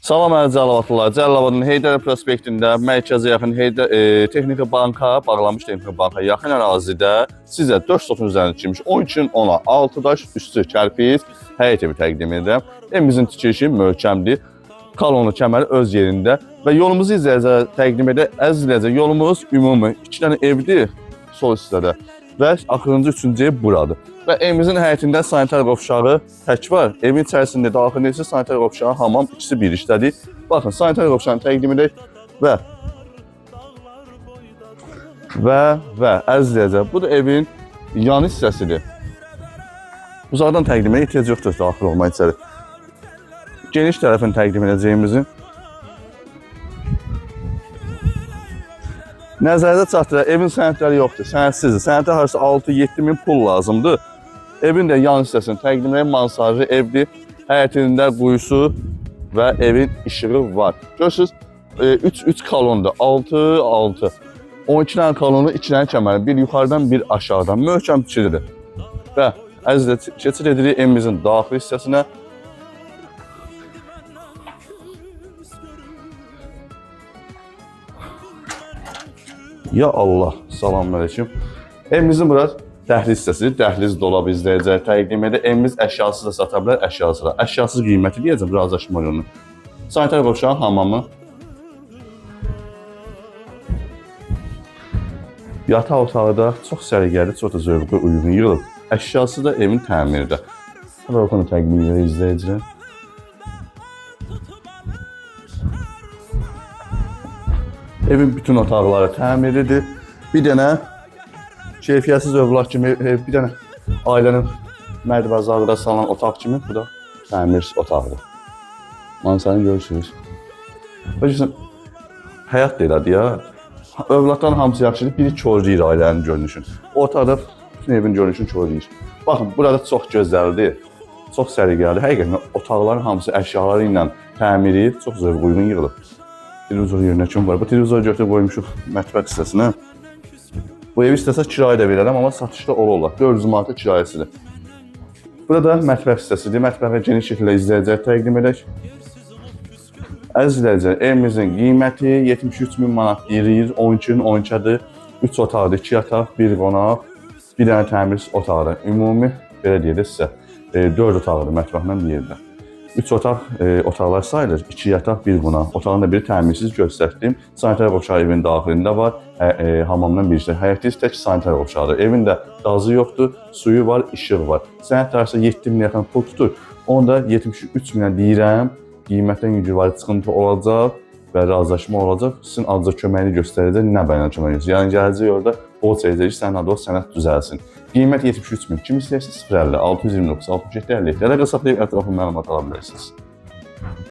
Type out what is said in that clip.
Salam əziz Cəlavatlılar. Cəlavadın Heydər prospektində mərkəzə yaxın Texnika Banka, bağlanmış Texnika Banka yaxın ərazidə sizə 4 sotun üzərində tikilmiş 12-10'a 6 daş üstü kərpic həyət evi təqdim edirəm. Evimizin tikilişi möhkəmdir. Kolonu kəməri öz yerində və yolumuzu izləyəcək təqdim edək. Əziz izləyəcək, yolumuz ümumi 2 dənə evdir sol hissədə və axırıncı 3-cü ev buradır. Və evimizin həyətində sanitar qovşağı tək var. Evin içərisində daxilində isə sanitar qovşağı, hamam ikisi bir işlədir. Baxın, sanitar qovşağını təqdim edək və əziz izləyəcək, bu da evin yan hissəsidir. Uzaqdan təqdim edək, ehtiyac yoxdur daxil olmaq içəri. Geniş tərəfini təqdim edəcəyimizin nəzərdə çatdıraq, evin sənədləri yoxdur, sənədsizdir. Sənəddə harası 6-7 min pul lazımdır. Evin də yan hissəsini təqdim edək, mansarjlı evdir. Həyətində quyusu və evin işığı var. Görürsünüz, 3 kolondur, 6-6. 12 dənə kolonu, 2 dənə kəməri, bir yuxarıdan, bir aşağıdan. Möhkəm tikilidir. Və əzizlə keçid edirik evimizin daxili hissəsinə. Ya Allah, salamünaleyküm. Evimizin burası dəhliz hissəsidir. Dəhliz dolabı izləyəcək, təqdim edir. Evimiz əşyasız da sata bilər, əşyasız da. Əşyasız qiyməti deyəcəm, razılaşma yolunu. Sanitar qovşağın hamamı. Yataq otağı da çox səliqəli, çox da zövqə uyğun yığılıb. Əşyası da evin təmirdə. Bunu təqdim edir izləyəcək. Evin bütün otaqları təmirlidir. Bir dənə keyfiyyətsiz övlad kimi, bir dənə ailənin mərd-bəzarlıqda salınan otaq kimi, bu da təmir otaqdır. Mansarını görürsünüz. Həyat da elədir ya. Övladların hamısı yaxşıdır, biri korlayır ailənin görünüşünü. O otaqda bütün evin görünüşünü korlayır. Baxın, burada çox gözəldir, çox səliqəlidir. Həqiqətən otaqların hamısı əşyaları ilə təmiri çox zövq uyğun yığılıb. Televizor yerinə kim var? Bu televizoru götürüb qoymuşuq mətbəx hissəsinə. Bu evi istəsək kirayə də verərəm, amma satışda olar. 400 manata kirayəsidir. Burada mətbəx hissəsidir. Mətbəxə geniş şəkildə izləyəcək, təqdim edək. Əziz izləyəcək, evimizin qiyməti 73 min manat deyir, 12'nin 12'dir. 3 otaqdır, 2 yataq, 1 qonaq, 1 dənə təmir otaqdır. Ümumi, belə deyək sizə, 4 otaqdır mətbəxlə bir yerdə. 3 otaqlar sayılır, 2 yataq, 1 qonaq. Otağın da biri təmirsiz göstərdim. Sanitar qovşağı evin daxilində var, hamamdan bir işlə. Həyətdə tək sanitar qovşağıdır. Evin də qazı yoxdur, suyu var, işığı var. Sənət tarixsə 7 min yaxın pul tutur. Onu da 73 minə deyirəm. Qiymətdən yüngül sıxıntı olacaq və razılaşma olacaq. Sizin azca köməyini göstərəcək, nə bəyənə kömək göstərəcək. Yəni gələcək orada borc edəcək, sənin adı o sənət düzəlsin. Qiymət 73 min. Kim istəyirsə 050 629 67 57. Əlaqə saxlayıb ətraflı məlumat ala bilirsiniz.